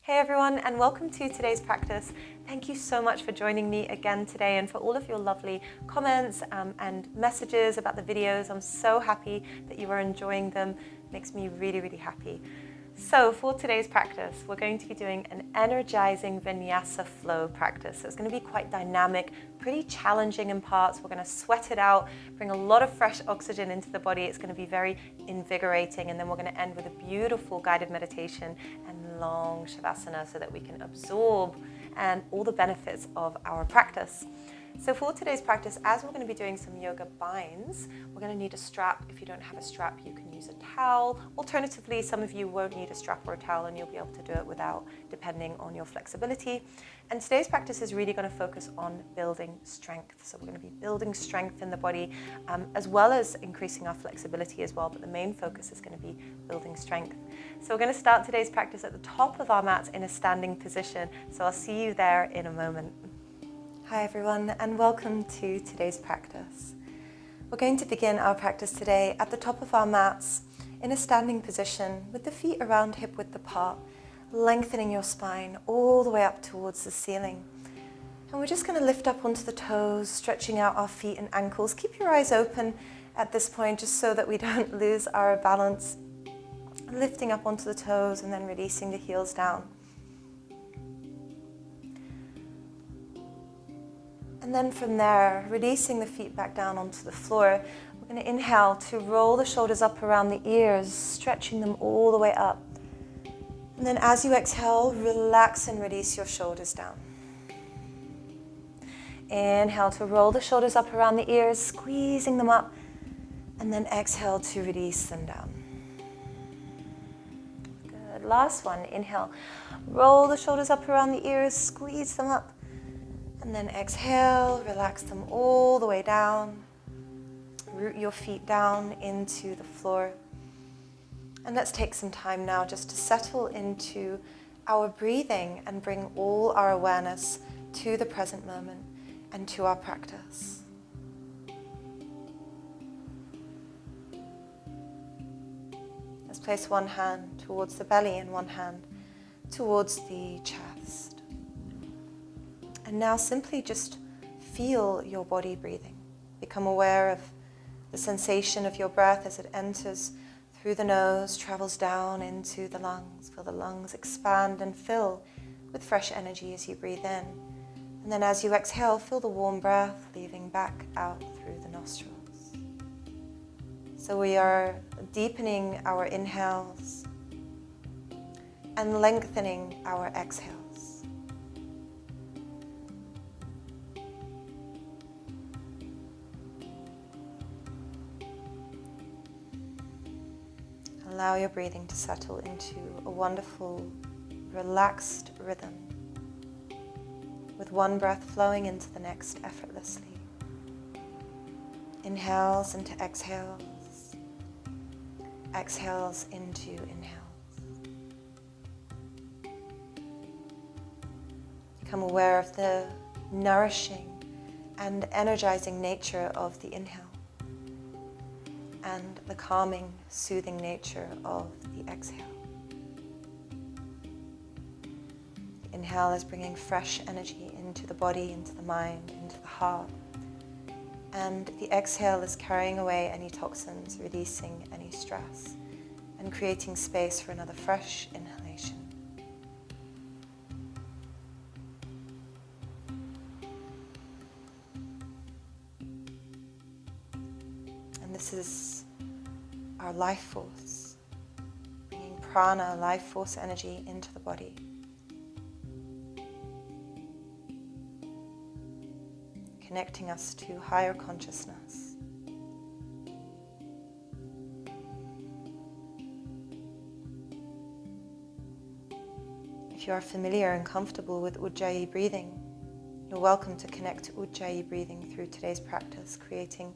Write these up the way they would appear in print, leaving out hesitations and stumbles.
Hey everyone, and welcome to today's practice. Thank you so much for joining me again today and for all of your lovely comments and messages about the videos. I'm so happy that you are enjoying them. It makes me really, really happy. So for today's practice, we're going to be doing an energizing vinyasa flow practice. So it's going to be quite dynamic, pretty challenging in parts. We're going to sweat it out, bring a lot of fresh oxygen into the body. It's going to be very invigorating, and then we're going to end with a beautiful guided meditation and long shavasana so that we can absorb and all the benefits of our practice. So for today's practice, as we're going to be doing some yoga binds, we're going to need a strap. If you don't have a strap, you can use a towel. Alternatively, some of you won't need a strap or a towel and you'll be able to do it without, depending on your flexibility. And today's practice is really going to focus on building strength. So we're going to be building strength in the body, as well as increasing our flexibility as well. But the main focus is going to be building strength. So we're going to start today's practice at the top of our mats in a standing position. So I'll see you there in a moment. Hi everyone, and welcome to today's practice. We're going to begin our practice today at the top of our mats in a standing position with the feet around hip width apart, lengthening your spine all the way up towards the ceiling. And we're just going to lift up onto the toes, stretching out our feet and ankles. Keep your eyes open at this point just so that we don't lose our balance. Lifting up onto the toes and then releasing the heels down. And then from there, releasing the feet back down onto the floor, we're going to inhale to roll the shoulders up around the ears, stretching them all the way up. And then as you exhale, relax and release your shoulders down. Inhale to roll the shoulders up around the ears, squeezing them up. And then exhale to release them down. Good. Last one. Inhale. Roll the shoulders up around the ears, squeeze them up. And then exhale, relax them all the way down. Root your feet down into the floor. And let's take some time now just to settle into our breathing and bring all our awareness to the present moment and to our practice. Let's place one hand towards the belly and one hand towards the chest. And now simply just feel your body breathing. Become aware of the sensation of your breath as it enters through the nose, travels down into the lungs. Feel the lungs expand and fill with fresh energy as you breathe in. And then as you exhale, feel the warm breath leaving back out through the nostrils. So we are deepening our inhales and lengthening our exhales. Allow your breathing to settle into a wonderful, relaxed rhythm, with one breath flowing into the next effortlessly. Inhales into exhales, exhales into inhales. Become aware of the nourishing and energizing nature of the inhale, and the calming, soothing nature of the exhale. The inhale is bringing fresh energy into the body, into the mind, into the heart. And the exhale is carrying away any toxins, releasing any stress, and creating space for another fresh inhalation. And this is our life force, bringing prana, life force energy into the body. Connecting us to higher consciousness. If you are familiar and comfortable with Ujjayi breathing, you're welcome to connect to Ujjayi breathing through today's practice, creating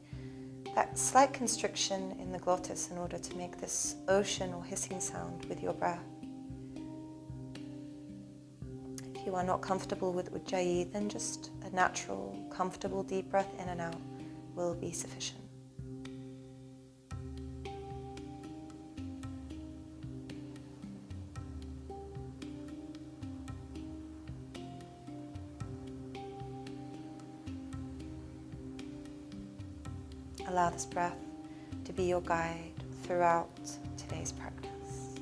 that slight constriction in the glottis in order to make this ocean or hissing sound with your breath. If you are not comfortable with Ujjayi, then just a natural, comfortable deep breath in and out will be sufficient. Allow this breath to be your guide throughout today's practice.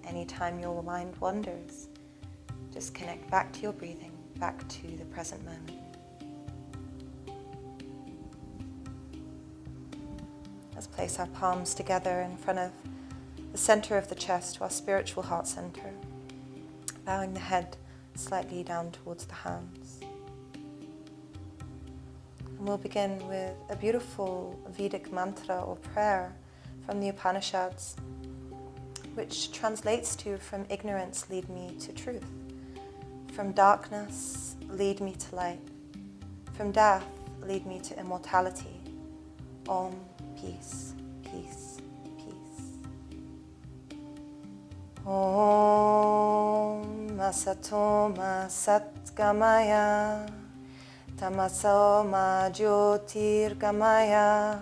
Anytime your mind wanders, just connect back to your breathing, back to the present moment. Let's place our palms together in front of the center of the chest, our spiritual heart center, bowing the head slightly down towards the hands. And we'll begin with a beautiful Vedic mantra or prayer from the Upanishads, which translates to, from ignorance lead me to truth, from darkness lead me to light, from death lead me to immortality. Om, peace, peace, peace. Om Asato Ma Satgamaya Tamaso Ma Jyotirgamaya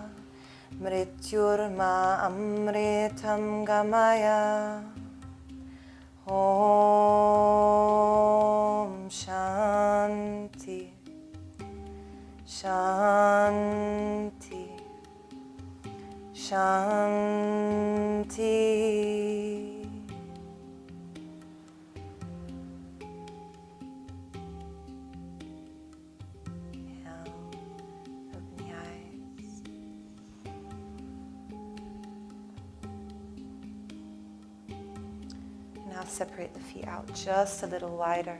Mrityurma Amritam Gamaya. Om Shanti Shanti Shanti. Now separate the feet out just a little wider.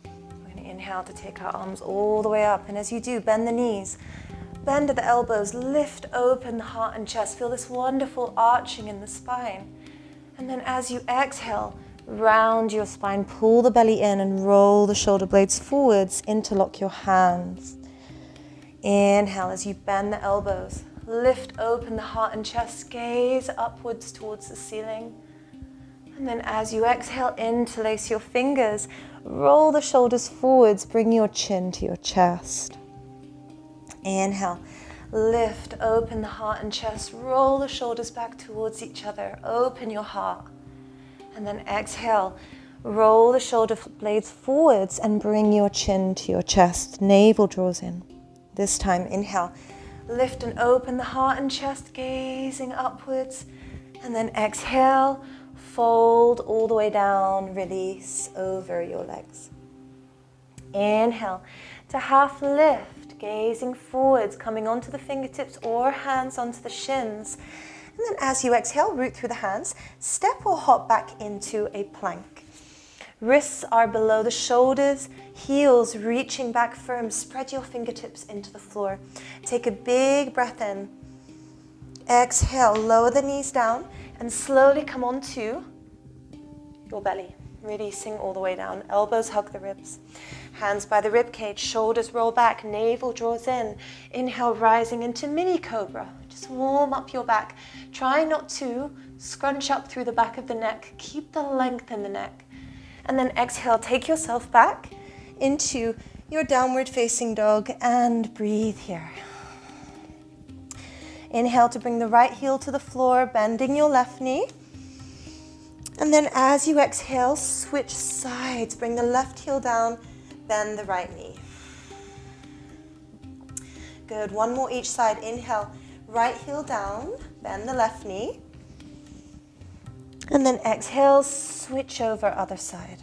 We're going to inhale to take our arms all the way up. And as you do, bend the knees, bend at the elbows, lift open the heart and chest. Feel this wonderful arching in the spine. And then as you exhale, round your spine, pull the belly in and roll the shoulder blades forwards, interlock your hands. Inhale as you bend the elbows, lift open the heart and chest, gaze upwards towards the ceiling. And then as you exhale, interlace your fingers, roll the shoulders forwards, bring your chin to your chest. Inhale, lift open the heart and chest, roll the shoulders back towards each other, open your heart. And then exhale, roll the shoulder blades forwards and bring your chin to your chest, navel draws in. This time, inhale, lift and open the heart and chest, gazing upwards. And then exhale, fold all the way down, release over your legs. Inhale to half lift, gazing forwards, coming onto the fingertips or hands onto the shins. And then as you exhale, root through the hands, step or hop back into a plank. Wrists are below the shoulders, heels reaching back firm. Spread your fingertips into the floor. Take a big breath in. Exhale, lower the knees down and slowly come onto your belly, releasing all the way down. Elbows hug the ribs. Hands by the rib cage, shoulders roll back, navel draws in. Inhale, rising into mini cobra. Just warm up your back. Try not to scrunch up through the back of the neck. Keep the length in the neck. And then exhale, take yourself back into your downward facing dog and breathe here. Inhale to bring the right heel to the floor, bending your left knee. And then as you exhale, switch sides. Bring the left heel down, bend the right knee. Good, one more each side. Inhale, right heel down, bend the left knee. And then exhale, switch over other side.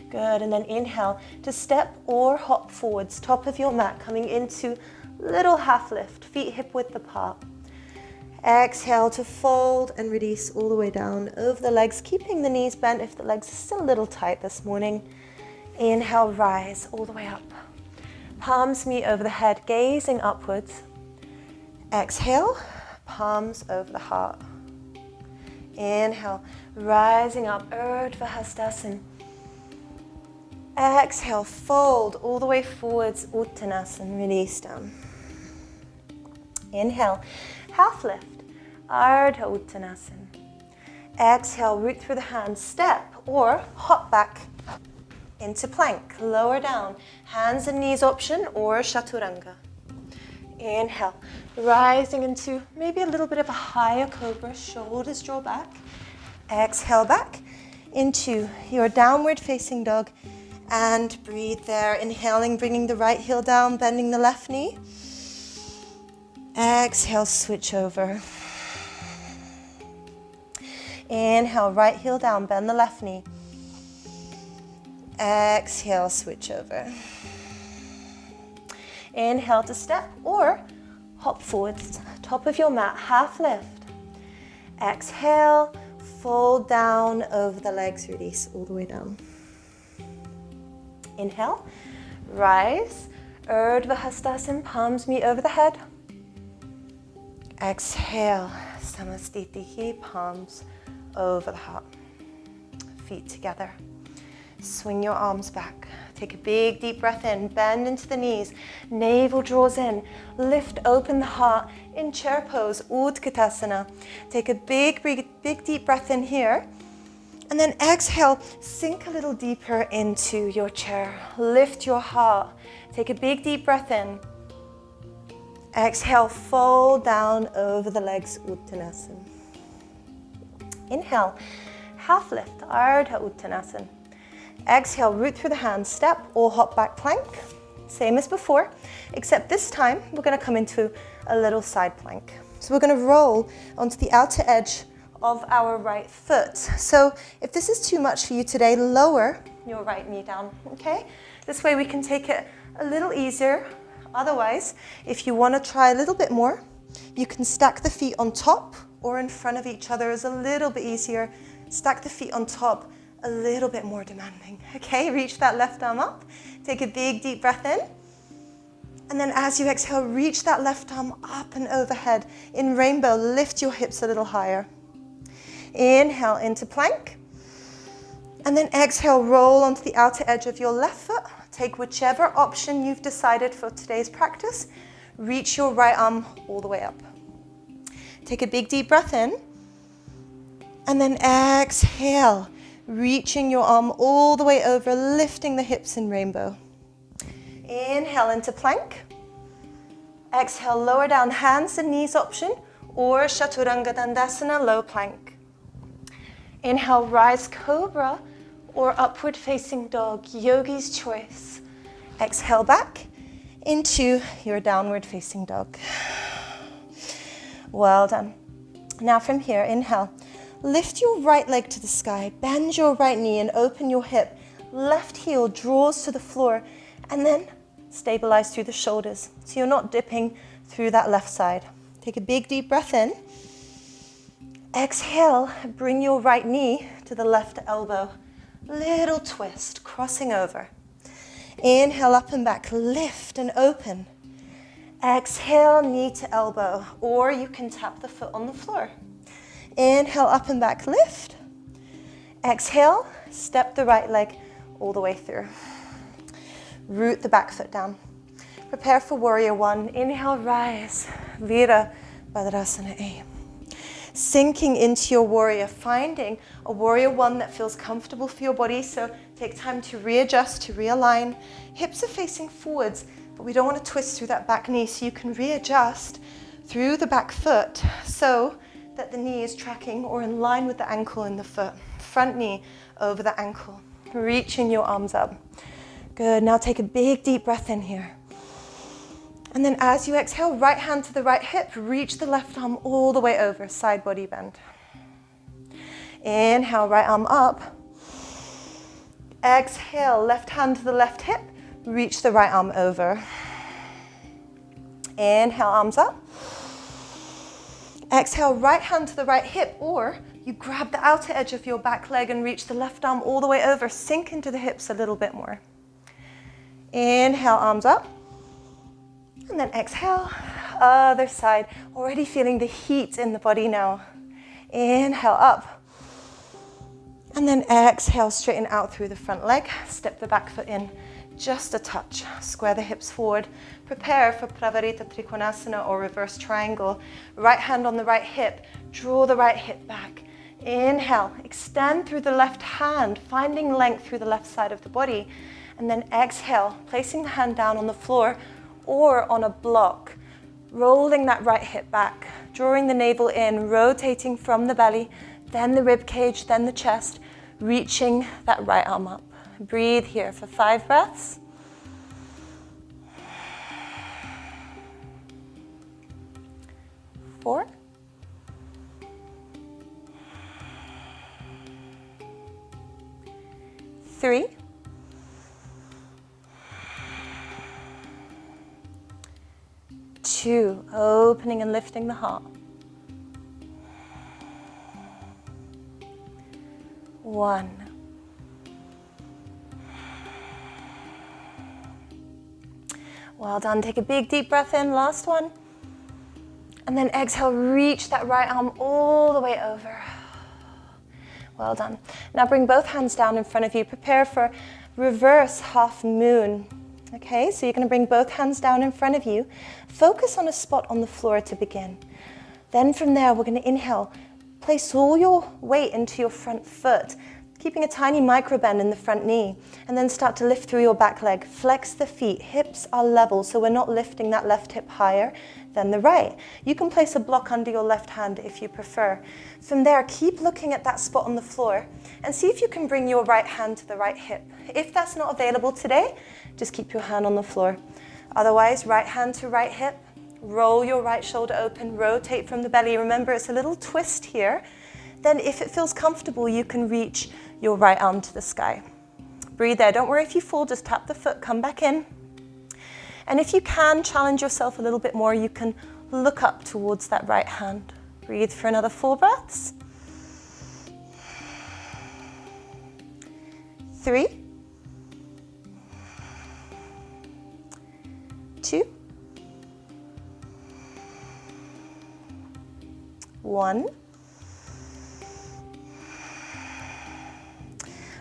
Good, and then inhale to step or hop forwards, top of your mat, coming into little half lift, feet hip width apart. Exhale to fold and release all the way down over the legs, keeping the knees bent if the legs are still a little tight this morning. Inhale, rise all the way up. Palms meet over the head, gazing upwards. Exhale, palms over the heart. Inhale, rising up, Urdhva Hastasana. Exhale, fold all the way forwards, Uttanasana, release down. Inhale, half lift, Ardha Uttanasana. Exhale, root through the hands, step or hop back into plank, lower down, hands and knees option or Chaturanga. Inhale, rising into maybe a little bit of a higher cobra, shoulders draw back. Exhale back into your downward facing dog and breathe there. Inhaling, bringing the right heel down, bending the left knee. Exhale, switch over. Inhale, right heel down, bend the left knee. Exhale, switch over. Inhale to step or hop forwards, top of your mat, half lift. Exhale, fold down over the legs, release all the way down. Inhale, rise, Urdhva Hastasana, palms meet over the head. Exhale, Samastitihi, palms over the heart. Feet together. Swing your arms back. Take a big deep breath in, bend into the knees, navel draws in, lift open the heart in chair pose, Utkatasana. Take a big deep breath in here, and then exhale, sink a little deeper into your chair. Lift your heart. Take a big deep breath in. Exhale, fold down over the legs, Uttanasana. Inhale, half lift, Ardha Uttanasana. Exhale, root through the hands, step or hop back plank. Same as before, except this time we're going to come into a little side plank. So we're going to roll onto the outer edge of our right foot. So if this is too much for you today, lower your right knee down, okay? This way we can take it a little easier. Otherwise, if you want to try a little bit more, you can stack the feet on top or in front of each other is a little bit easier. Stack the feet on top, a little bit more demanding. Okay, reach that left arm up. Take a big deep breath in. And then as you exhale, reach that left arm up and overhead. In rainbow, lift your hips a little higher. Inhale into plank. And then exhale, roll onto the outer edge of your left foot. Take whichever option you've decided for today's practice. Reach your right arm all the way up. Take a big deep breath in. And then exhale, reaching your arm all the way over, lifting the hips in rainbow. Inhale into plank. Exhale, lower down, hands and knees option, or Chaturanga Dandasana, low plank. Inhale, rise cobra, or upward facing dog, yogi's choice. Exhale back into your downward facing dog. Well done. Now from here, inhale. Lift your right leg to the sky, bend your right knee and open your hip. Left heel draws to the floor and then stabilize through the shoulders so you're not dipping through that left side. Take a big deep breath in. Exhale, bring your right knee to the left elbow. Little twist, crossing over. Inhale up and back, lift and open. Exhale, knee to elbow, or you can tap the foot on the floor. Inhale, up and back, lift. Exhale, step the right leg all the way through. Root the back foot down. Prepare for warrior one. Inhale, rise. Vira Bhadrasana A. Sinking into your warrior, finding a warrior one that feels comfortable for your body. So take time to readjust, to realign. Hips are facing forwards, but we don't want to twist through that back knee. So you can readjust through the back foot so that the knee is tracking or in line with the ankle in the foot. Front knee over the ankle. Reaching your arms up. Good, now take a big deep breath in here. And then as you exhale, right hand to the right hip, reach the left arm all the way over, side body bend. Inhale, right arm up. Exhale, left hand to the left hip, reach the right arm over. Inhale, arms up. Exhale, right hand to the right hip, or you grab the outer edge of your back leg and reach the left arm all the way over. Sink into the hips a little bit more. Inhale, arms up. And then exhale, other side. Already feeling the heat in the body now. Inhale, up. And then exhale, straighten out through the front leg. Step the back foot in just a touch. Square the hips forward. Prepare for Pravarita Trikonasana or reverse triangle. Right hand on the right hip. Draw the right hip back. Inhale, extend through the left hand, finding length through the left side of the body. And then exhale, placing the hand down on the floor or on a block. Rolling that right hip back, drawing the navel in, rotating from the belly, then the rib cage, then the chest, reaching that right arm up. Breathe here for 5 breaths. 4, 3, 2, opening and lifting the heart. 1. Well done. Take a big deep breath in, last one. And then exhale, reach that right arm all the way over. Well done. Now bring both hands down in front of you. Prepare for reverse half moon. Okay, so you're going to bring both hands down in front of you. Focus on a spot on the floor to begin. Then from there, we're going to inhale. Place all your weight into your front foot, keeping a tiny micro bend in the front knee, and then start to lift through your back leg. Flex the feet, hips are level, so we're not lifting that left hip higher than the right. You can place a block under your left hand if you prefer. From there, keep looking at that spot on the floor and see if you can bring your right hand to the right hip. If that's not available today, just keep your hand on the floor. Otherwise, right hand to right hip, roll your right shoulder open, rotate from the belly. Remember, it's a little twist here. Then if it feels comfortable, you can reach your right arm to the sky. Breathe there. Don't worry if you fall, just tap the foot, come back in. And if you can, challenge yourself a little bit more, you can look up towards that right hand. Breathe for another 4 breaths. 3, 2, 1.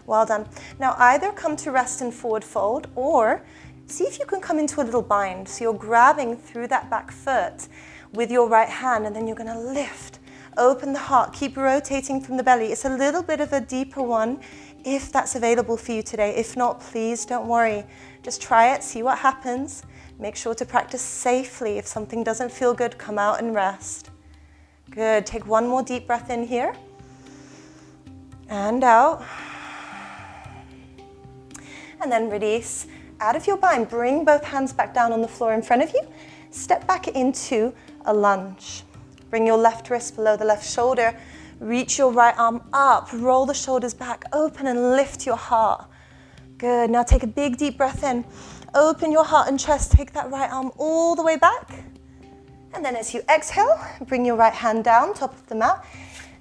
Well done. Now either come to rest and forward fold, or see if you can come into a little bind. So you're grabbing through that back foot with your right hand, and then you're going to lift. Open the heart. Keep rotating from the belly. It's a little bit of a deeper one if that's available for you today. If not, please don't worry. Just try it, see what happens. Make sure to practice safely. If something doesn't feel good, come out and rest. Good. Take one more deep breath in here. And out. And then release out of your bind. Bring both hands back down on the floor in front of you. Step back into a lunge. Bring your left wrist below the left shoulder. Reach your right arm up. Roll the shoulders back. Open and lift your heart. Good. Now take a big deep breath in. Open your heart and chest. Take that right arm all the way back. And then as you exhale, bring your right hand down, top of the mat.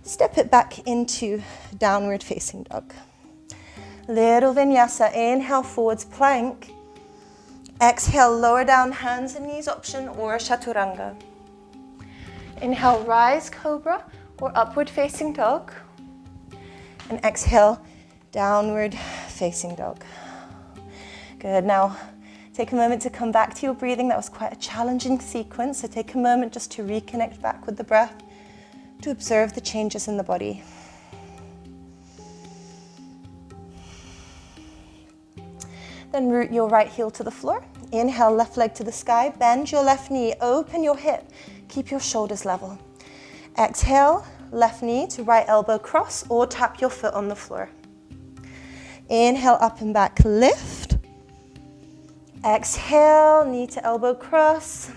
Step it back into downward facing dog. Little vinyasa. Inhale, forwards plank. Exhale, lower down, hands and knees option, or chaturanga. Inhale, rise, cobra, or upward facing dog. And exhale, downward facing dog. Good. Now, take a moment to come back to your breathing. That was quite a challenging sequence, so take a moment just to reconnect back with the breath, to observe the changes in the body. Then root your right heel to the floor. Inhale, left leg to the sky. Bend your left knee, open your hip. Keep your shoulders level. Exhale, left knee to right elbow cross, or tap your foot on the floor. Inhale, up and back, lift. Exhale, knee to elbow cross.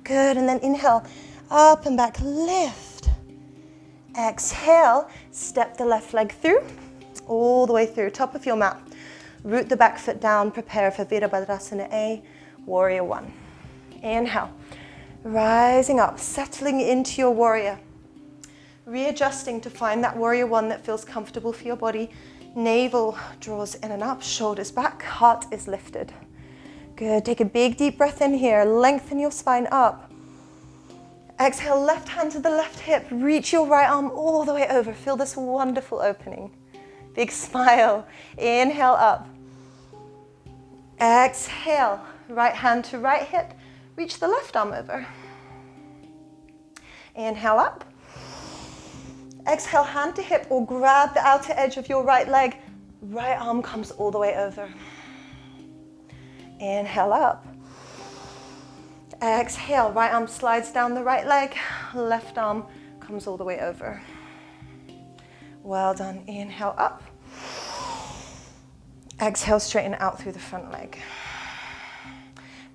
Good, and then inhale, up and back, lift. Exhale, step the left leg through, all the way through, top of your mat. Root the back foot down, prepare for Virabhadrasana A, Warrior One. Inhale, rising up, settling into your warrior. Readjusting to find that Warrior One that feels comfortable for your body. Navel draws in and up, shoulders back, heart is lifted. Good, take a big deep breath in here, lengthen your spine up. Exhale, left hand to the left hip, reach your right arm all the way over. Feel this wonderful opening. Big smile, inhale up. Exhale, right hand to right hip, reach the left arm over. Inhale up. Exhale, hand to hip, or grab the outer edge of your right leg. Right arm comes all the way over. Inhale up. Exhale, right arm slides down the right leg. Left arm comes all the way over. Well done. Inhale up. Exhale, straighten out through the front leg.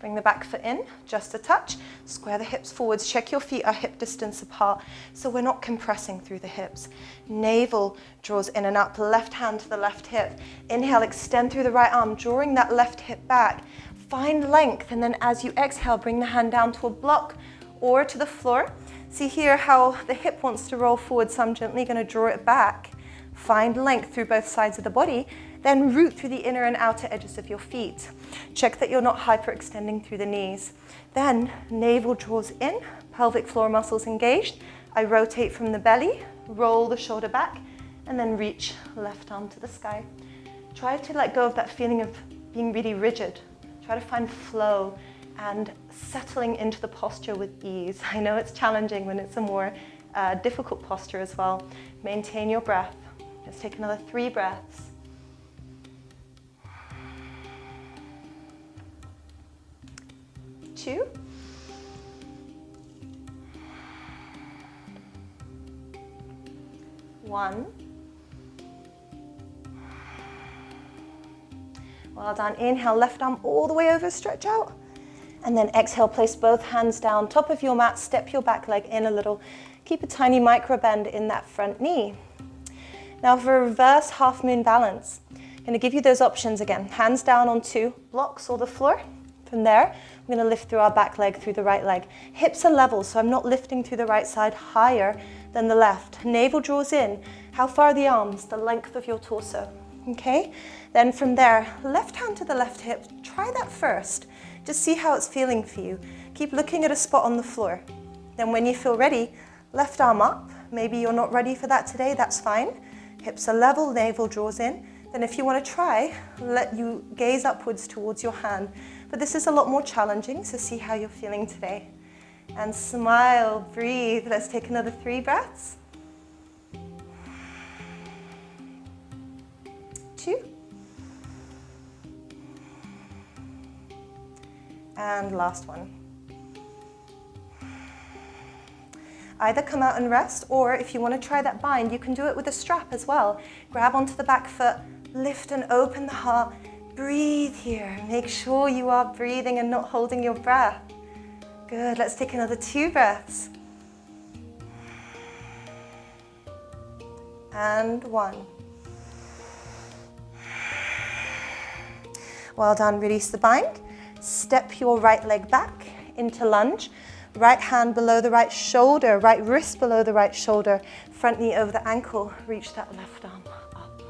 Bring the back foot in, just a touch. Square the hips forwards. Check your feet are hip distance apart, so we're not compressing through the hips. Navel draws in and up, left hand to the left hip. Inhale, extend through the right arm, drawing that left hip back. Find length, and then as you exhale, bring the hand down to a block or to the floor. See here how the hip wants to roll forward, so I'm gently going to draw it back. Find length through both sides of the body, then root through the inner and outer edges of your feet. Check that you're not hyperextending through the knees. Then navel draws in, pelvic floor muscles engaged. I rotate from the belly, roll the shoulder back, and then reach left arm to the sky. Try to let go of that feeling of being really rigid. Try to find flow and settling into the posture with ease. I know it's challenging when it's a more difficult posture as well. Maintain your breath. Let's take another 3 breaths. 2. 1. Well done. Inhale, left arm all the way over, stretch out. And then exhale, place both hands down, top of your mat, step your back leg in a little. Keep a tiny micro bend in that front knee. Now for a reverse half moon balance, I'm going to give you those options again. Hands down onto blocks or the floor. From there, we're going to lift through our back leg, through the right leg. Hips are level, so I'm not lifting through the right side higher than the left. Navel draws in. How far are the arms? The length of your torso. Okay? Then from there, left hand to the left hip. Try that first. Just see how it's feeling for you. Keep looking at a spot on the floor. Then when you feel ready, left arm up. Maybe you're not ready for that today, that's fine. Hips are level, navel draws in. Then if you want to try, let you gaze upwards towards your hand. But this is a lot more challenging, so see how you're feeling today. And smile, breathe. Let's take another 3 breaths. 2. And last one. Either come out and rest, or if you want to try that bind, you can do it with a strap as well. Grab onto the back foot, lift and open the heart. Breathe here. Make sure you are breathing and not holding your breath. Good. Let's take another 2 breaths. And 1. Well done. Release the bind. Step your right leg back into lunge. Right hand below the right shoulder, right wrist below the right shoulder, front knee over the ankle. Reach that left arm up.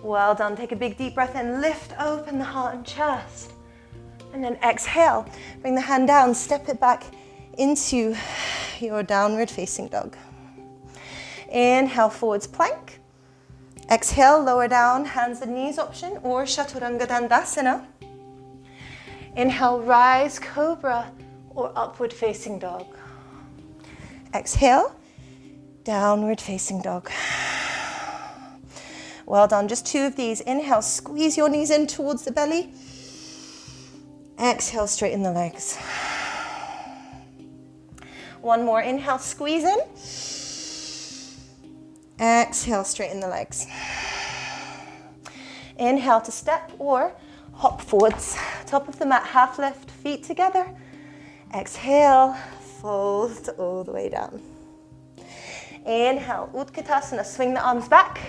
Well done. Take a big deep breath in. Lift open the heart and chest. And then exhale. Bring the hand down, step it back into your downward facing dog. Inhale, forwards plank. Exhale, lower down, hands and knees option, or Chaturanga Dandasana. Inhale, rise, cobra, or upward facing dog. Exhale, downward facing dog. Well done, just 2 of these. Inhale, squeeze your knees in towards the belly. Exhale, straighten the legs. 1 more, inhale, squeeze in. Exhale, straighten the legs. Inhale to step or hop forwards. Top of the mat, half lift, feet together. Exhale, fold all the way down. Inhale, Utkatasana, swing the arms back.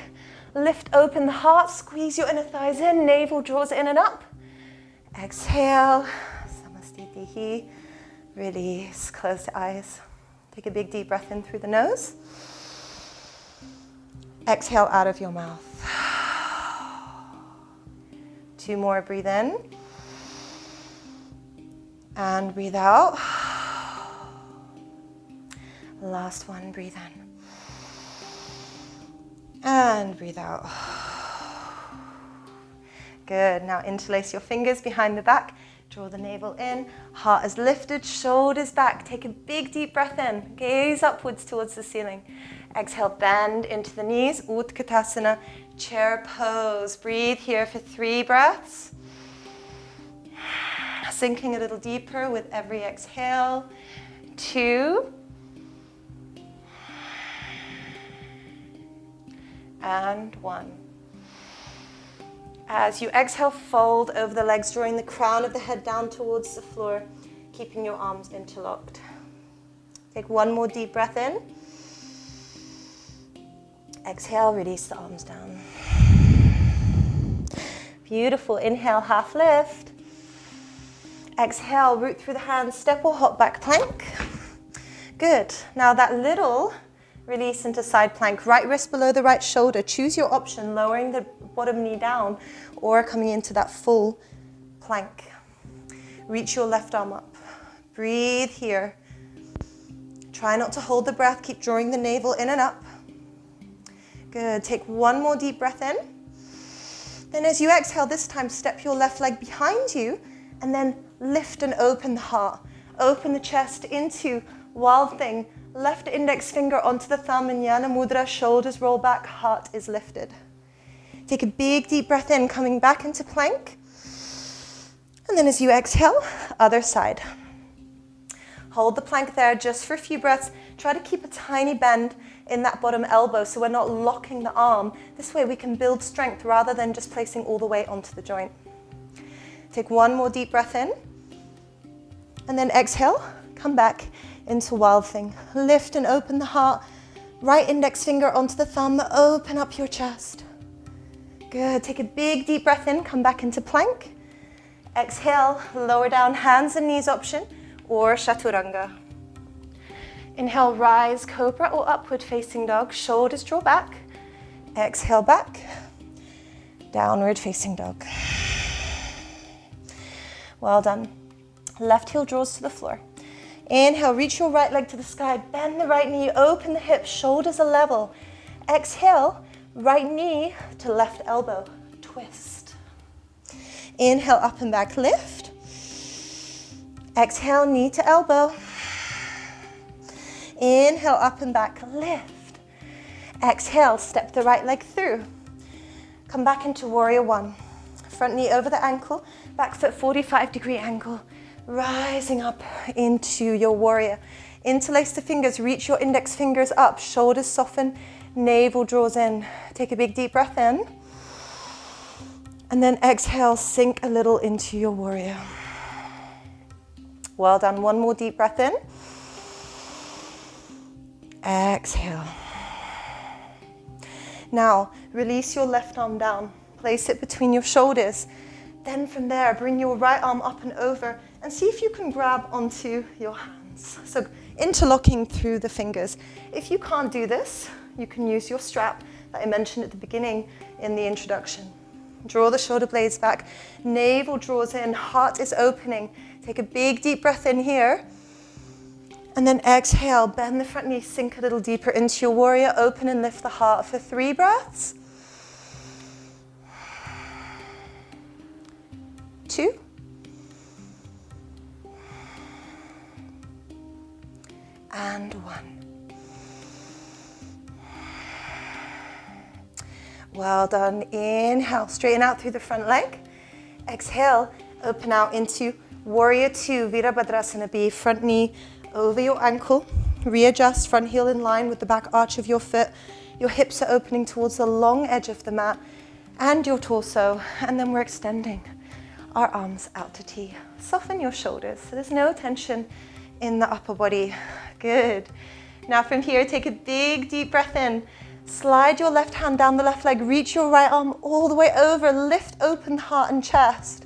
Lift open the heart, squeeze your inner thighs in, navel draws in and up. Exhale, Samastitihi, release, close the eyes. Take a big deep breath in through the nose. Exhale out of your mouth. 2 more, breathe in. And breathe out. Last one, breathe in. And breathe out. Good, now interlace your fingers behind the back. Draw the navel in, heart is lifted, shoulders back. Take a big deep breath in, gaze upwards towards the ceiling. Exhale, bend into the knees, Utkatasana, chair pose. Breathe here for 3 breaths. Sinking a little deeper with every exhale. 2. And 1. As you exhale, fold over the legs, drawing the crown of the head down towards the floor, keeping your arms interlocked. Take one more deep breath in. Exhale, release the arms down. Beautiful. Inhale, half lift. Exhale, root through the hands, step or hop back plank. Good. Now that little release into side plank, right wrist below the right shoulder. Choose your option, lowering the bottom knee down or coming into that full plank. Reach your left arm up. Breathe here. Try not to hold the breath. Keep drawing the navel in and up. Good. Take one more deep breath in. Then as you exhale, this time step your left leg behind you and then lift and open the heart. Open the chest into wild thing. Left index finger onto the thumb in Jnana Mudra, shoulders roll back, heart is lifted. Take a big deep breath in, coming back into plank. And then as you exhale, other side. Hold the plank there just for a few breaths. Try to keep a tiny bend in that bottom elbow so we're not locking the arm. This way we can build strength rather than just placing all the weight onto the joint. Take one more deep breath in. And then exhale, come back into wild thing. Lift and open the heart. Right index finger onto the thumb. Open up your chest. Good. Take a big deep breath in. Come back into plank. Exhale, lower down, hands and knees option, or chaturanga. Inhale, rise, cobra or upward facing dog. Shoulders draw back. Exhale back. Downward facing dog. Well done. Left heel draws to the floor. Inhale, reach your right leg to the sky. Bend the right knee, open the hips, shoulders are level. Exhale, right knee to left elbow. Twist. Inhale, up and back, lift. Exhale, knee to elbow. Inhale, up and back, lift. Exhale, step the right leg through. Come back into warrior one. Front knee over the ankle, back foot 45-degree angle. Rising up into your warrior. Interlace the fingers, reach your index fingers up, shoulders soften, navel draws in. Take a big deep breath in. And then exhale, sink a little into your warrior. Well done. One more deep breath in. Exhale. Now, release your left arm down. Place it between your shoulders. Then from there, bring your right arm up and over and see if you can grab onto your hands. So interlocking through the fingers. If you can't do this, you can use your strap that I mentioned at the beginning in the introduction. Draw the shoulder blades back. Navel draws in, heart is opening. Take a big deep breath in here. And then exhale, bend the front knee, sink a little deeper into your warrior. Open and lift the heart for 3 breaths. 2. And 1. Well done. Inhale, straighten out through the front leg. Exhale, open out into warrior 2, Virabhadrasana B. Front knee over your ankle. Readjust, front heel in line with the back arch of your foot. Your hips are opening towards the long edge of the mat and your torso. And then we're extending our arms out to T. Soften your shoulders so there's no tension in the upper body. Good. Now from here, take a big deep breath in. Slide your left hand down the left leg. Reach your right arm all the way over. Lift open heart and chest.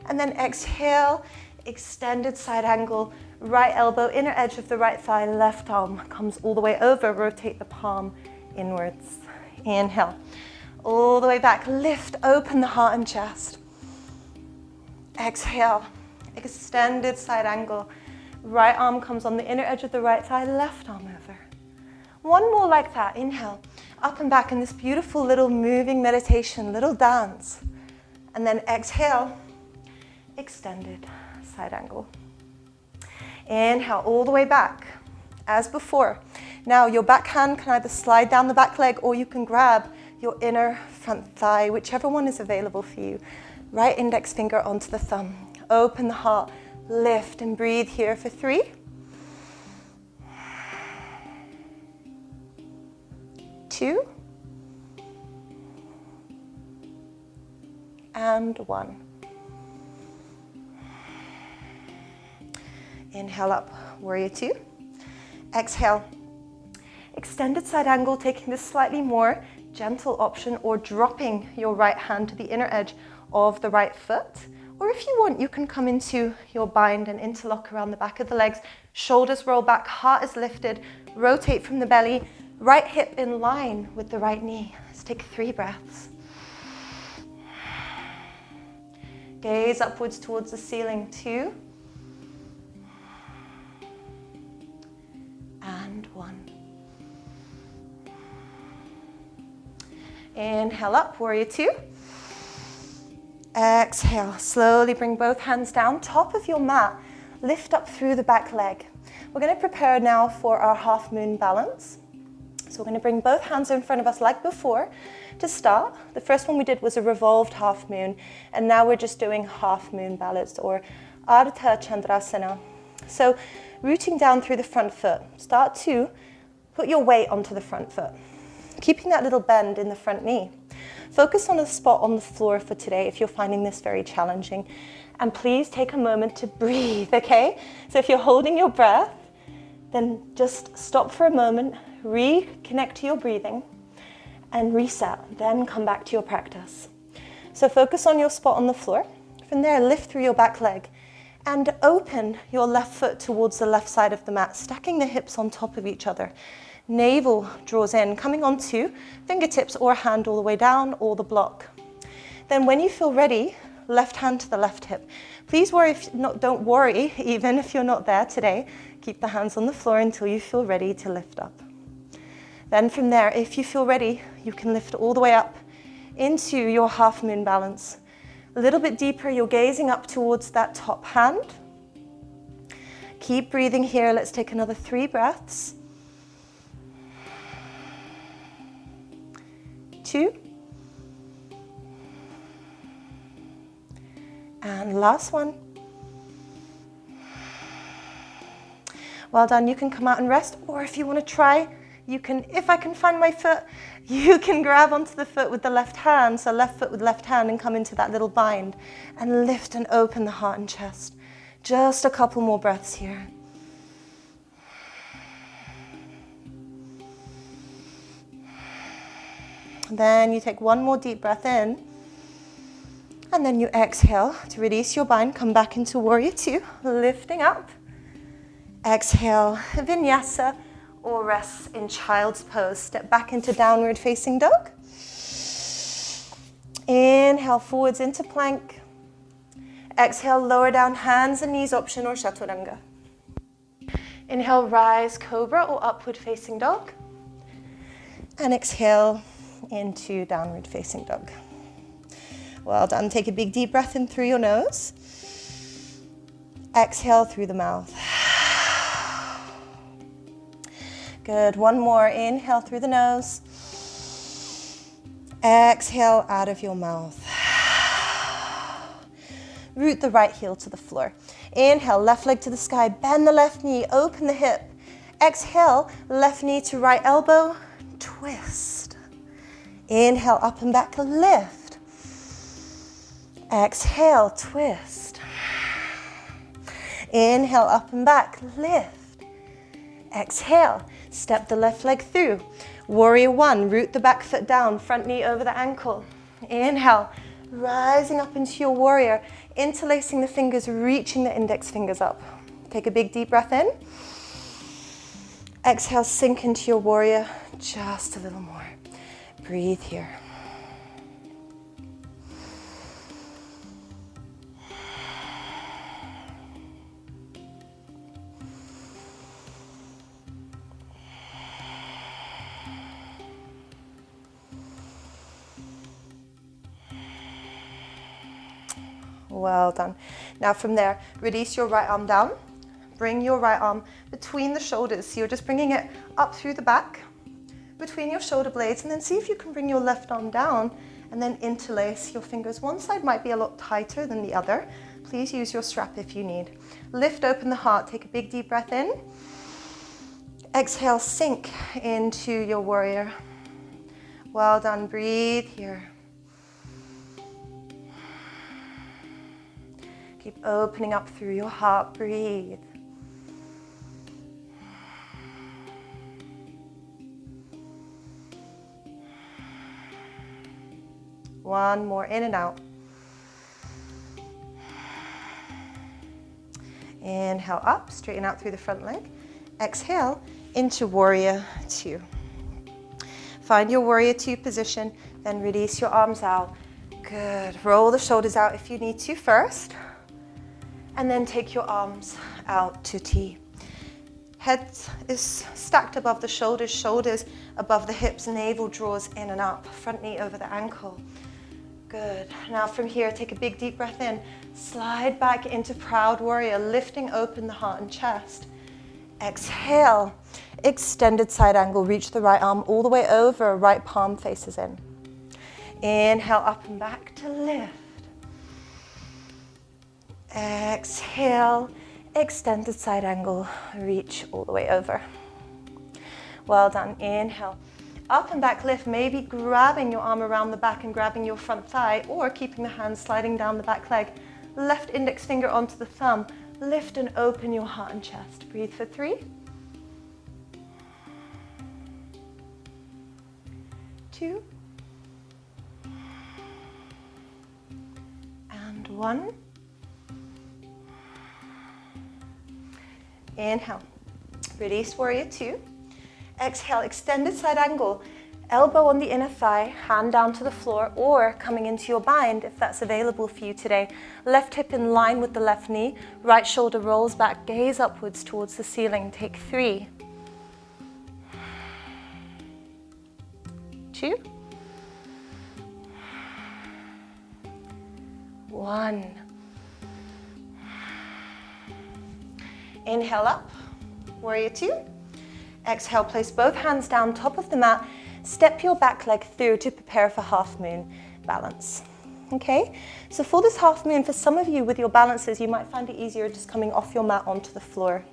And then exhale, extended side angle. Right elbow, inner edge of the right thigh. Left arm comes all the way over. Rotate the palm inwards. Inhale. All the way back. Lift open the heart and chest. Exhale. Extended side angle. Right arm comes on the inner edge of the right thigh. Left arm over. One more like that. Inhale. Up and back in this beautiful little moving meditation, little dance. And then exhale. Extended side angle. Inhale all the way back as before. Now your back hand can either slide down the back leg or you can grab your inner front thigh, whichever one is available for you. Right index finger onto the thumb. Open the heart, lift and breathe here for 3. 2. and 1. Inhale up, warrior 2. Exhale. Extended side angle, taking this slightly more gentle option, or dropping your right hand to the inner edge of the right foot. Or if you want, you can come into your bind and interlock around the back of the legs. Shoulders roll back, heart is lifted, rotate from the belly, right hip in line with the right knee. Let's take 3 breaths. Gaze upwards towards the ceiling, 2. And 1. Inhale up, warrior 2. Exhale, slowly bring both hands down, top of your mat, lift up through the back leg. We're going to prepare now for our half moon balance. So we're going to bring both hands in front of us like before. To start, the first one we did was a revolved half moon, and now we're just doing half moon balance, or Ardha Chandrasana. So rooting down through the front foot, start to put your weight onto the front foot, keeping that little bend in the front knee. Focus on a spot on the floor for today if you're finding this very challenging. And please take a moment to breathe, okay? So if you're holding your breath, then just stop for a moment, reconnect to your breathing, and reset. Then come back to your practice. So focus on your spot on the floor. From there, lift through your back leg and open your left foot towards the left side of the mat, stacking the hips on top of each other. Navel draws in, coming onto fingertips or hand all the way down, or the block. Then when you feel ready, left hand to the left hip. Please don't worry, even if you're not there today. Keep the hands on the floor until you feel ready to lift up. Then from there, if you feel ready, you can lift all the way up into your half moon balance. A little bit deeper, you're gazing up towards that top hand. Keep breathing here. Let's take another 3 breaths. 2. And last one. Well done. You can come out and rest, or if you want to try, you can, if I can find my foot, you can grab onto the foot with the left hand, so left foot with left hand, and come into that little bind and lift and open the heart and chest. Just a couple more breaths here. Then you take one more deep breath in, and then you exhale to release your bind. Come back into warrior 2, lifting up. Exhale, Vinyasa, or rest in child's pose. Step back into downward facing dog. Inhale forwards into plank. Exhale, lower down hands and knees option, or chaturanga. Inhale, rise, cobra, or upward facing dog. And exhale into downward facing dog. Well done. Take a big deep breath in through your nose. Exhale through the mouth. Good. One more. Inhale through the nose. Exhale out of your mouth. Root the right heel to the floor. Inhale, left leg to the sky. Bend the left knee. Open the hip. Exhale, left knee to right elbow. Twist. Inhale, up and back. Lift. Exhale, twist. Inhale, up and back. Lift. Exhale. Step the left leg through. Warrior 1, root the back foot down, front knee over the ankle. Inhale, rising up into your warrior, interlacing the fingers, reaching the index fingers up. Take a big deep breath in. Exhale, sink into your warrior, just a little more. Breathe here. Well done. Now from there, release your right arm down. Bring your right arm between the shoulders. So you're just bringing it up through the back, between your shoulder blades, and then see if you can bring your left arm down and then interlace your fingers. One side might be a lot tighter than the other. Please use your strap if you need. Lift open the heart. Take a big deep breath in. Exhale, sink into your warrior. Well done. Breathe here. Keep opening up through your heart. Breathe. One more, in and out. Inhale up, straighten out through the front leg. Exhale into warrior two. Find your warrior two position, then release your arms out. Good. Roll the shoulders out if you need to first. And then take your arms out to T. Head is stacked above the shoulders, shoulders above the hips, navel draws in and up, front knee over the ankle. Good. Now from here, take a big deep breath in. Slide back into proud warrior, lifting open the heart and chest. Exhale, extended side angle. Reach the right arm all the way over, right palm faces in. Inhale, up and back to lift. Exhale, extended side angle. Reach all the way over. Well done. Inhale. Up and back lift, maybe grabbing your arm around the back and grabbing your front thigh, or keeping the hand sliding down the back leg. Left index finger onto the thumb. Lift and open your heart and chest. Breathe for 3. 2. And 1. Inhale. Release warrior 2. Exhale, extended side angle, elbow on the inner thigh, hand down to the floor, or coming into your bind if that's available for you today. Left hip in line with the left knee, right shoulder rolls back, gaze upwards towards the ceiling. Take 3. 2. 1. Inhale up, warrior 2. Exhale, place both hands down, top of the mat. Step your back leg through to prepare for half moon balance. Okay, so for this half moon, for some of you with your balances, you might find it easier just coming off your mat onto the floor.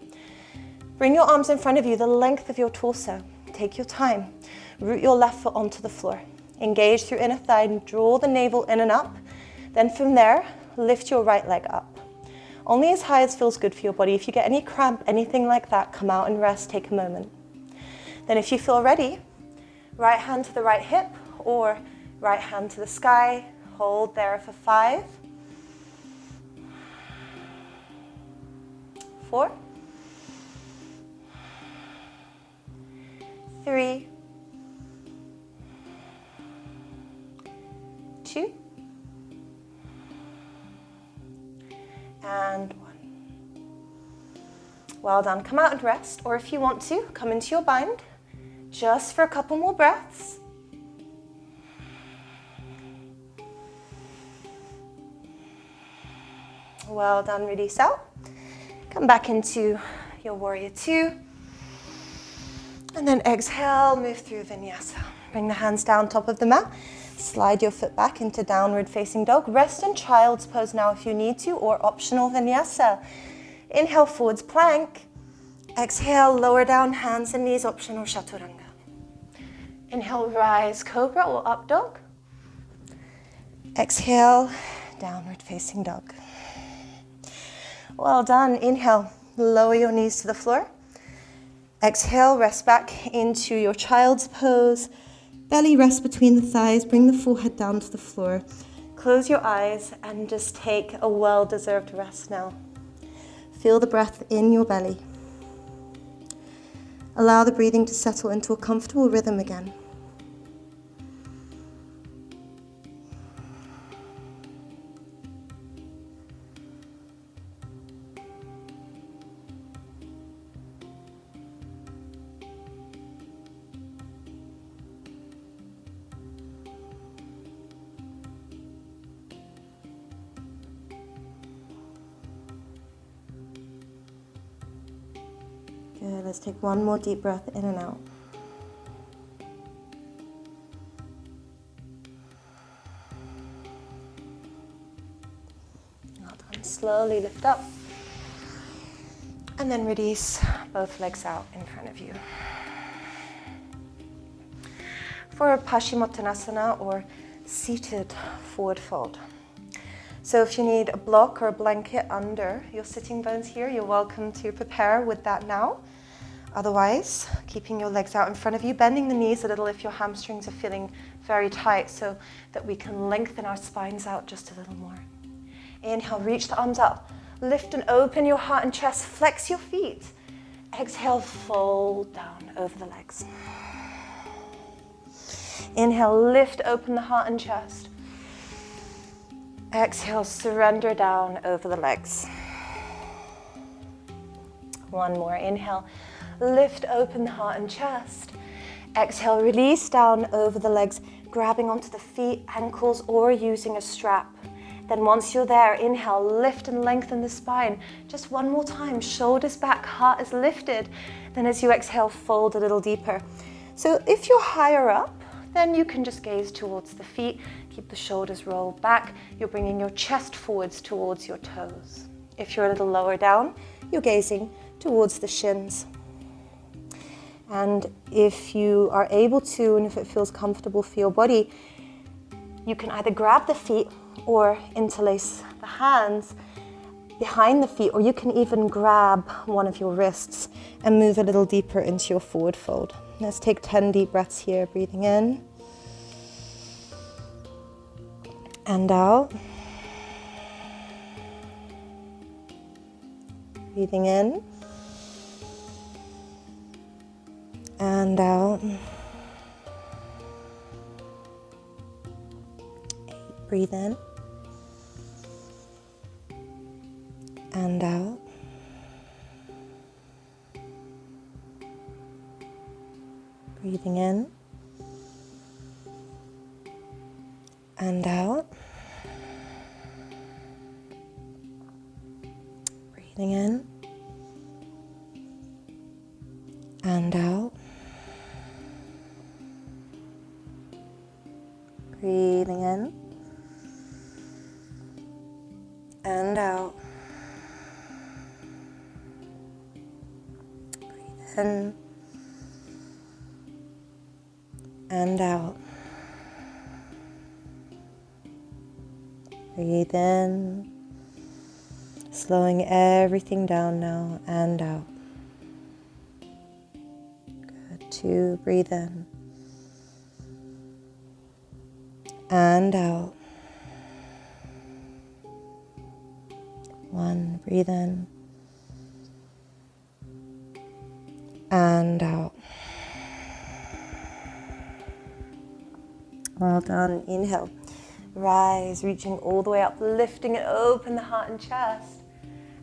Bring your arms in front of you, the length of your torso. Take your time. Root your left foot onto the floor. Engage through inner thigh and draw the navel in and up. Then from there, lift your right leg up. Only as high as feels good for your body. If you get any cramp, anything like that, come out and rest, take a moment. Then if you feel ready, right hand to the right hip or right hand to the sky. Hold there for 5, 4, 3, 2, and 1. Well done. Come out and rest, or if you want to, come into your bind just for a couple more breaths. Well done. Release out. Come back into your warrior 2. And then exhale, move through Vinyasa. Bring the hands down top of the mat. Slide your foot back into downward facing dog. Rest in child's pose now if you need to, or optional Vinyasa. Inhale, forwards plank. Exhale, lower down, hands and knees, optional chaturanga. Inhale, rise, cobra or up dog. Exhale, downward facing dog. Well done. Inhale, lower your knees to the floor. Exhale, rest back into your child's pose. Belly rest between the thighs, bring the forehead down to the floor. Close your eyes and just take a well-deserved rest now. Feel the breath in your belly. Allow the breathing to settle into a comfortable rhythm again. Good, let's take one more deep breath in and out. Well done. Slowly lift up. And then release both legs out in front of you. For Paschimottanasana, or seated forward fold. So if you need a block or a blanket under your sitting bones here, you're welcome to prepare with that now. Otherwise, keeping your legs out in front of you, bending the knees a little if your hamstrings are feeling very tight, so that we can lengthen our spines out just a little more. Inhale, reach the arms up. Lift and open your heart and chest. Flex your feet. Exhale, fold down over the legs. Inhale, lift, open the heart and chest. Exhale, surrender down over the legs. One more. Inhale, lift, open the heart and chest. Exhale, release down over the legs, grabbing onto the feet, ankles, or using a strap. Then once you're there, inhale, lift and lengthen the spine. Just one more time, shoulders back, heart is lifted. Then as you exhale, fold a little deeper. So if you're higher up, then you can just gaze towards the feet, keep the shoulders rolled back. You're bringing your chest forwards towards your toes. If you're a little lower down, you're gazing towards the shins. And if you are able to, and if it feels comfortable for your body, you can either grab the feet or interlace the hands behind the feet, or you can even grab one of your wrists and move a little deeper into your forward fold. Let's take 10 deep breaths here, breathing in and out. Breathing in and out. 8, breathe in and out. Breathing in and out. Breathing in and out. Breathing in and out. Breathe in and out. Breathe in, slowing everything down now, and out. Good. 2, breathe in and out. 1, breathe in and out. Well done. Inhale. Rise, reaching all the way up, lifting and open the heart and chest.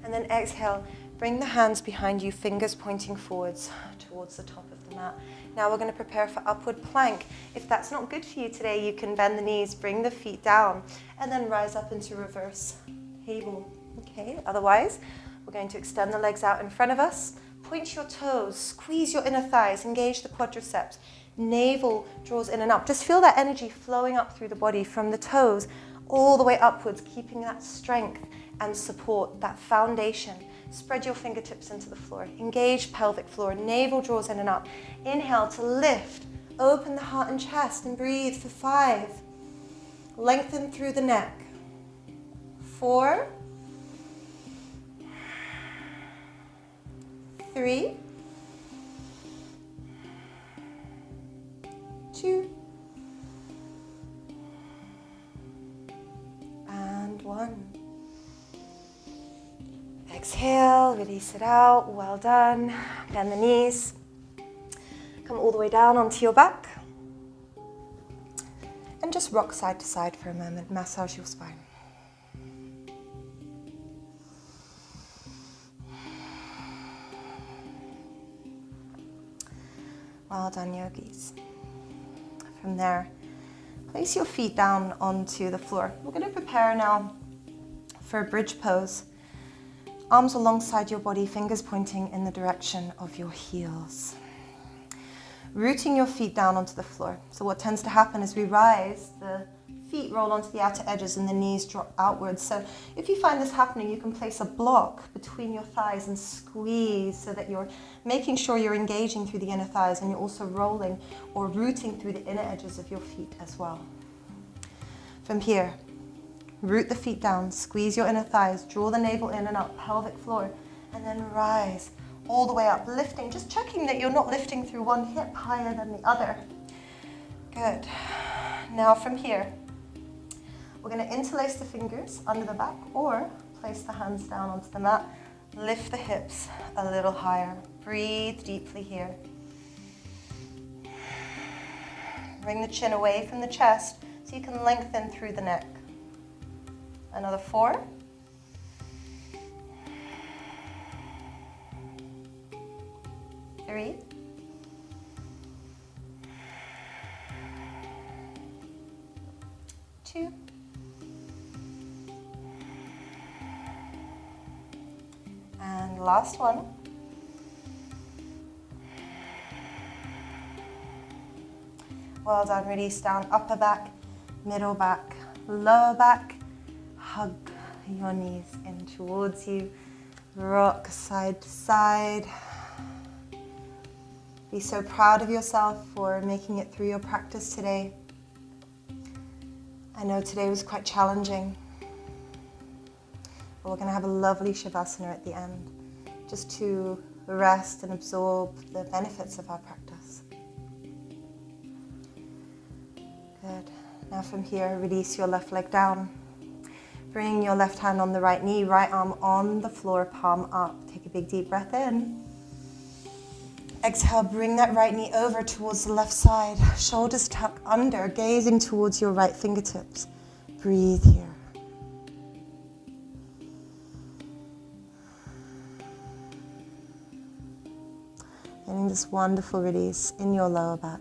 And then exhale, bring the hands behind you, fingers pointing forwards towards the top of the mat. Now we're going to prepare for upward plank. If that's not good for you today, you can bend the knees, bring the feet down, and then rise up into reverse table. Okay, otherwise, we're going to extend the legs out in front of us, point your toes, squeeze your inner thighs, engage the quadriceps. Navel draws in and up. Just feel that energy flowing up through the body from the toes all the way upwards, keeping that strength and support, that foundation. Spread your fingertips into the floor. Engage pelvic floor. Navel draws in and up. Inhale to lift. Open the heart and chest and breathe for 5. Lengthen through the neck. 4. 3. 2 and 1. Exhale, release it out. Well done. Bend the knees. Come all the way down onto your back. And just rock side to side for a moment. Massage your spine. Well done, yogis. From there, place your feet down onto the floor. We're going to prepare now for a bridge pose. Arms alongside your body, fingers pointing in the direction of your heels. Rooting your feet down onto the floor. So what tends to happen is we rise, the feet roll onto the outer edges and the knees drop outwards. So if you find this happening, you can place a block between your thighs and squeeze so that you're making sure you're engaging through the inner thighs and you're also rolling or rooting through the inner edges of your feet as well. From here, Root the feet down, squeeze your inner thighs, draw the navel in and up, pelvic floor, and then rise all the way up, lifting, just checking that you're not lifting through one hip higher than the other. Good. Now from here, we're going to interlace the fingers under the back or place the hands down onto the mat. Lift the hips a little higher. Breathe deeply here. Bring the chin away from the chest so you can lengthen through the neck. Another 4. 3. 2. And last one. Well done. Release down, upper back, middle back, lower back. Hug your knees in towards you. Rock side to side. Be so proud of yourself for making it through your practice today. I know today was quite challenging, but we're going to have a lovely Shavasana at the end, just to rest and absorb the benefits of our practice. Good. Now from here, release your left leg down. Bring your left hand on the right knee, right arm on the floor, palm up. Take a big deep breath in. Exhale, bring that right knee over towards the left side. Shoulders tuck under, gazing towards your right fingertips. Breathe here. Getting this wonderful release in your lower back.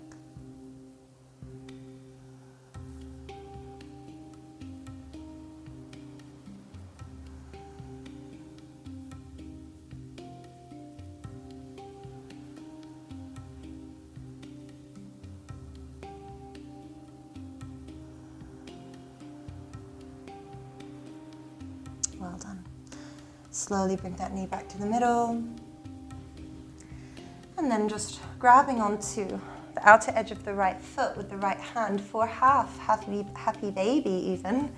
Well done. Slowly bring that knee back to the middle. And then just grabbing onto the outer edge of the right foot with the right hand for happy baby even.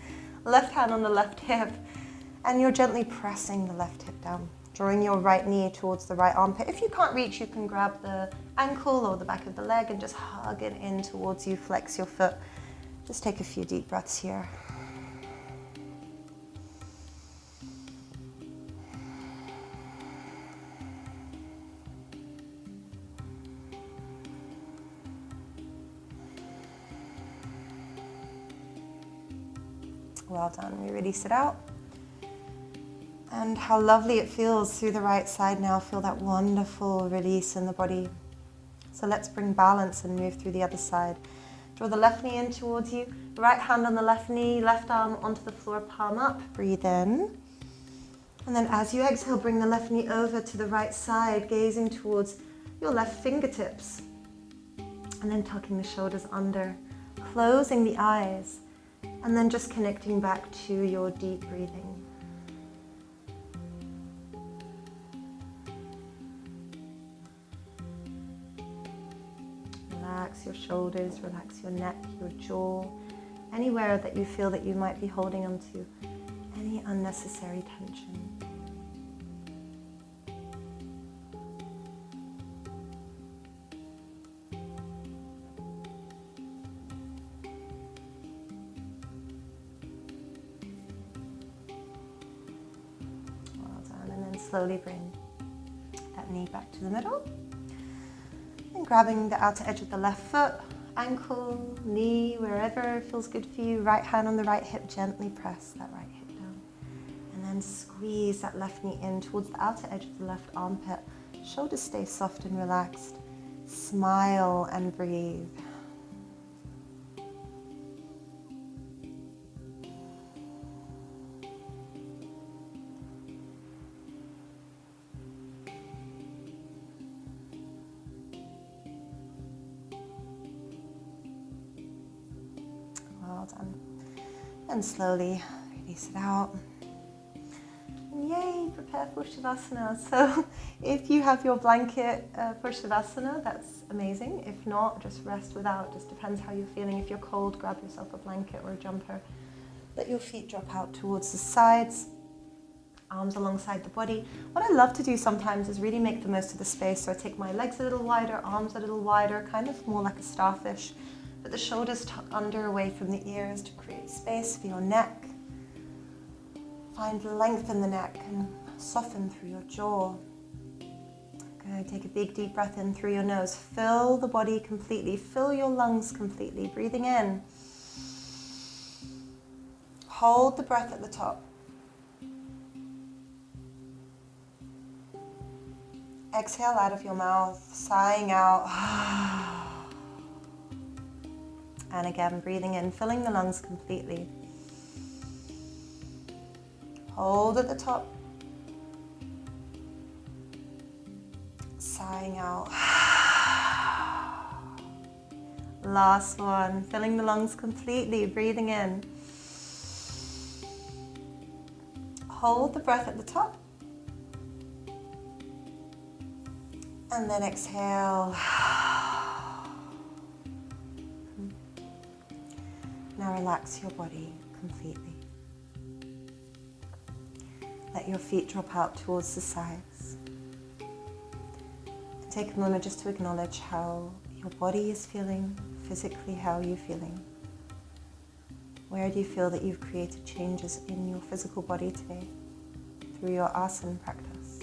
Left hand on the left hip. And you're gently pressing the left hip down, drawing your right knee towards the right armpit. If you can't reach, you can grab the ankle or the back of the leg and just hug it in towards you, flex your foot. Just take a few deep breaths here. Well done. We release it out. And how lovely it feels through the right side now. Feel that wonderful release in the body. So let's bring balance and move through the other side. Draw the left knee in towards you. Right hand on the left knee, left arm onto the floor, palm up. Breathe in. And then as you exhale, bring the left knee over to the right side, gazing towards your left fingertips. And then tucking the shoulders under, closing the eyes. And then just connecting back to your deep breathing. Relax your shoulders, relax your neck, your jaw, anywhere that you feel that you might be holding onto any unnecessary tension. Slowly bring that knee back to the middle. And grabbing the outer edge of the left foot, ankle, knee, wherever feels good for you. Right hand on the right hip, gently press that right hip down. And then squeeze that left knee in towards the outer edge of the left armpit. Shoulders stay soft and relaxed. Smile and breathe. Well done. And slowly release it out. And yay, prepare for Shavasana. So if you have your blanket for Shavasana, that's amazing. If not, just rest without. Just depends how you're feeling. If you're cold, grab yourself a blanket or a jumper. Let your feet drop out towards the sides, arms alongside the body. What I love to do sometimes is really make the most of the space. So I take my legs a little wider, arms a little wider, kind of more like a starfish. Put the shoulders tucked under, away from the ears to create space for your neck. Find length in the neck and soften through your jaw. Good. Take a big deep breath in through your nose. Fill the body completely. Fill your lungs completely. Breathing in. Hold the breath at the top. Exhale out of your mouth, sighing out. And again, breathing in, filling the lungs completely. Hold at the top. Sighing out. Last one, filling the lungs completely, breathing in. Hold the breath at the top. And then exhale. Now relax your body completely. Let your feet drop out towards the sides. Take a moment just to acknowledge how your body is feeling, physically how are you feeling. Where do you feel that you've created changes in your physical body today through your asana practice?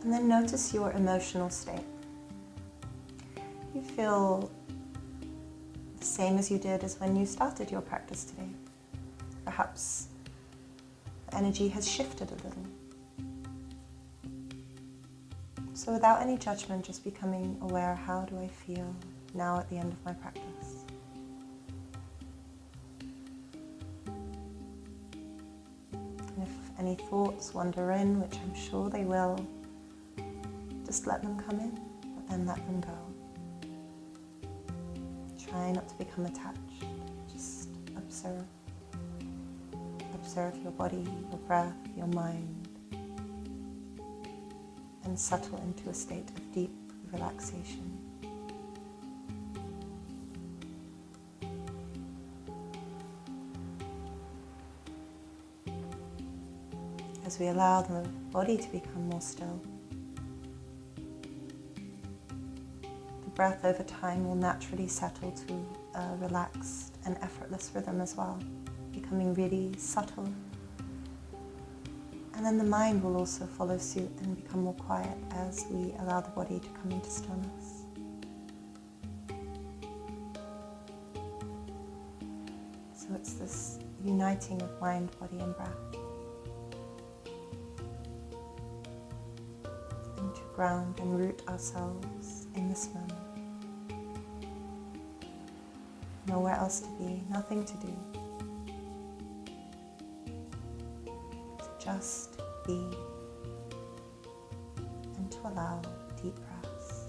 And then notice your emotional state. You feel the same as you did as when you started your practice today. Perhaps the energy has shifted a little. So without any judgment, just becoming aware, how do I feel now at the end of my practice? And if any thoughts wander in, which I'm sure they will, just let them come in, but then let them go. Try not to become attached, just observe. Observe your body, your breath, your mind, and settle into a state of deep relaxation. As we allow the body to become more still, the breath over time will naturally settle to a relaxed and effortless rhythm as well, becoming really subtle. And then the mind will also follow suit and become more quiet as we allow the body to come into stillness. So it's this uniting of mind, body and breath. And to ground and root ourselves in this moment. Nowhere else to be, nothing to do. Just be, and to allow deep breaths.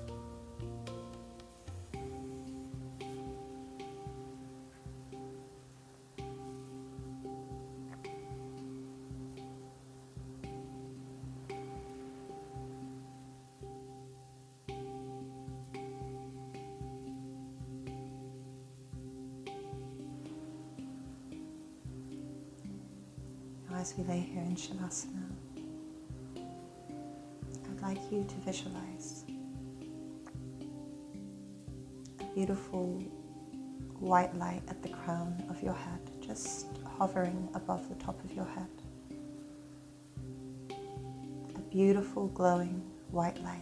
As we lay here in Shavasana, I'd like you to visualize a beautiful white light at the crown of your head, just hovering above the top of your head. A beautiful glowing white light.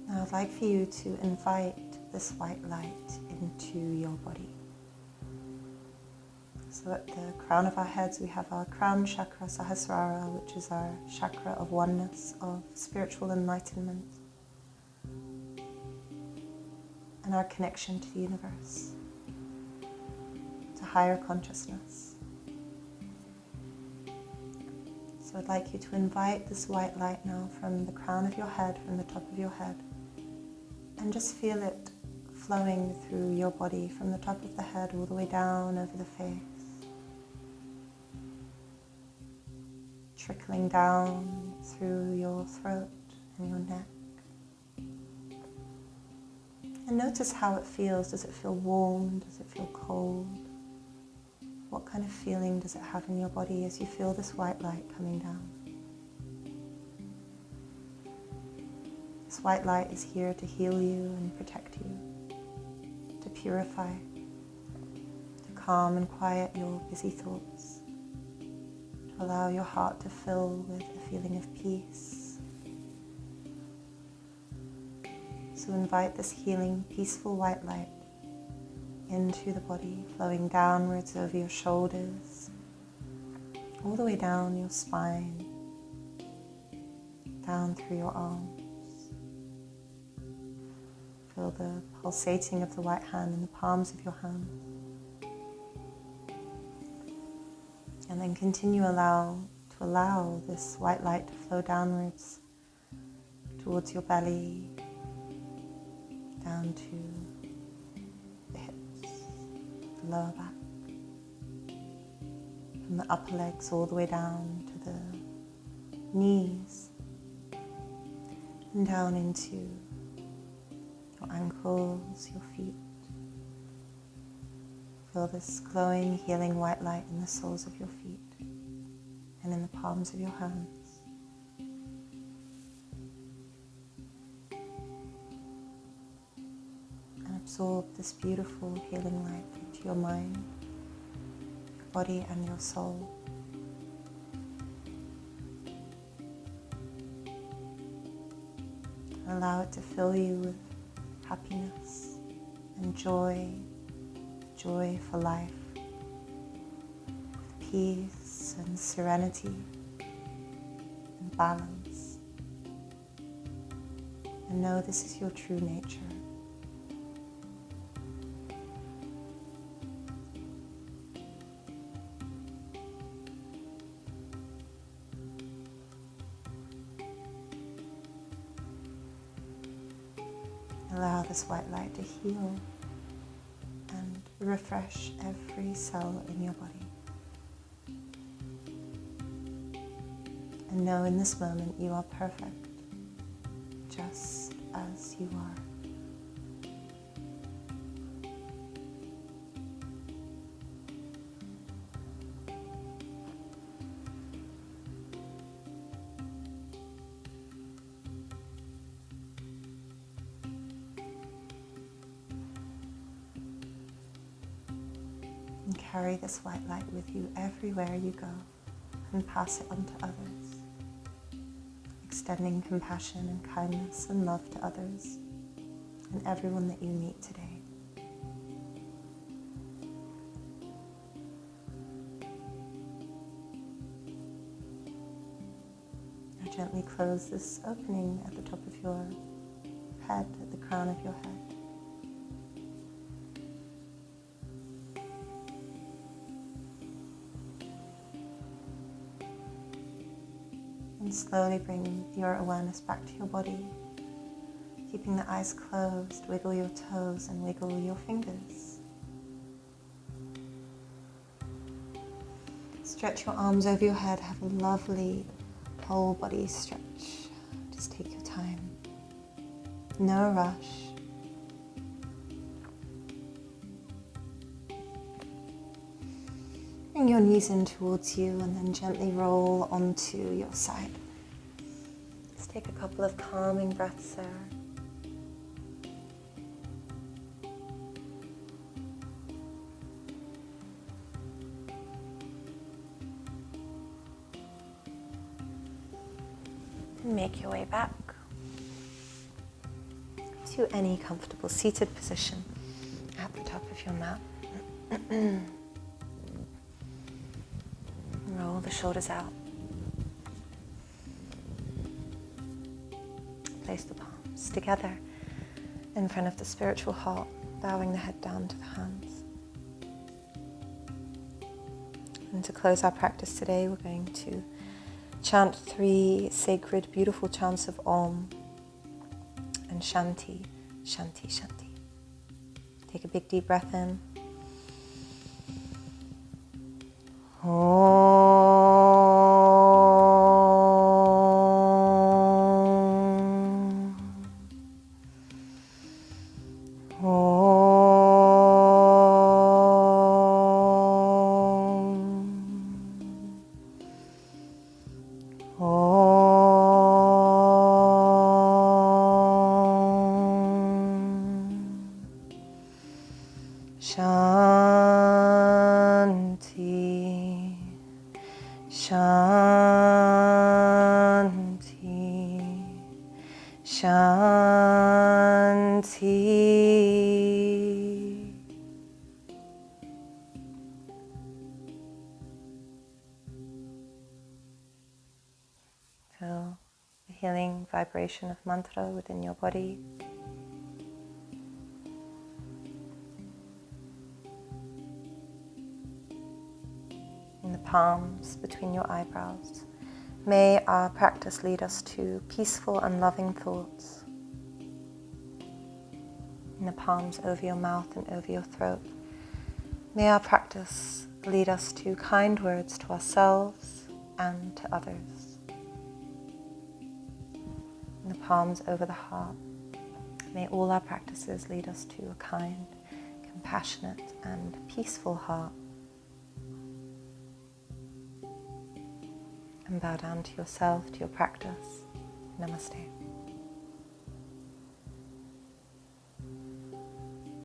Now I'd like for you to invite this white light into your body. So at the crown of our heads we have our crown chakra, Sahasrara, which is our chakra of oneness, of spiritual enlightenment, and our connection to the universe, to higher consciousness. So I'd like you to invite this white light now from the crown of your head, from the top of your head, and just feel it flowing through your body from the top of the head all the way down over the face, trickling down through your throat and your neck. And notice how it feels. Does it feel warm? Does it feel cold? What kind of feeling does it have in your body as you feel this white light coming down? This white light is here to heal you and protect you, to purify, to calm and quiet your busy thoughts, to allow your heart to fill with a feeling of peace. So invite this healing, peaceful white light into the body, flowing downwards over your shoulders, all the way down your spine, down through your arms. Feel the pulsating of the white hand in the palms of your hands. And then continue to allow this white light to flow downwards towards your belly, down to the hips, the lower back, from the upper legs all the way down to the knees, and down into your ankles, your feet. Feel this glowing, healing white light in the soles of your feet and in the palms of your hands. And absorb this beautiful healing light into your mind, your body and your soul. Allow it to fill you with happiness and joy for life, with peace and serenity and balance. And know this is your true nature. Allow this white light to heal and refresh every cell in your body. And know in this moment you are perfect, just as you are. And carry this white light with you everywhere you go and pass it on to others, extending compassion and kindness and love to others and everyone that you meet today. Now gently close this opening at the top of your head, at the crown of your head. And slowly bring your awareness back to your body. Keeping the eyes closed, wiggle your toes and wiggle your fingers. Stretch your arms over your head. Have a lovely whole body stretch. Just take your time. No rush. Bring your knees in towards you and then gently roll onto your side. Just take a couple of calming breaths there. And make your way back to any comfortable seated position at the top of your mat. Roll the shoulders out. Place the palms together in front of the spiritual heart, bowing the head down to the hands. And to close our practice today, we're going to chant 3 sacred, beautiful chants of Om and Shanti, Shanti, Shanti. Take a big deep breath in. Om. Shanti. Feel the healing vibration of mantra within your body. In the palms between your eyebrows. May our practice lead us to peaceful and loving thoughts. In the palms over your mouth and over your throat. May our practice lead us to kind words to ourselves and to others. In the palms over the heart. May all our practices lead us to a kind, compassionate and peaceful heart. And bow down to yourself, to your practice. Namaste.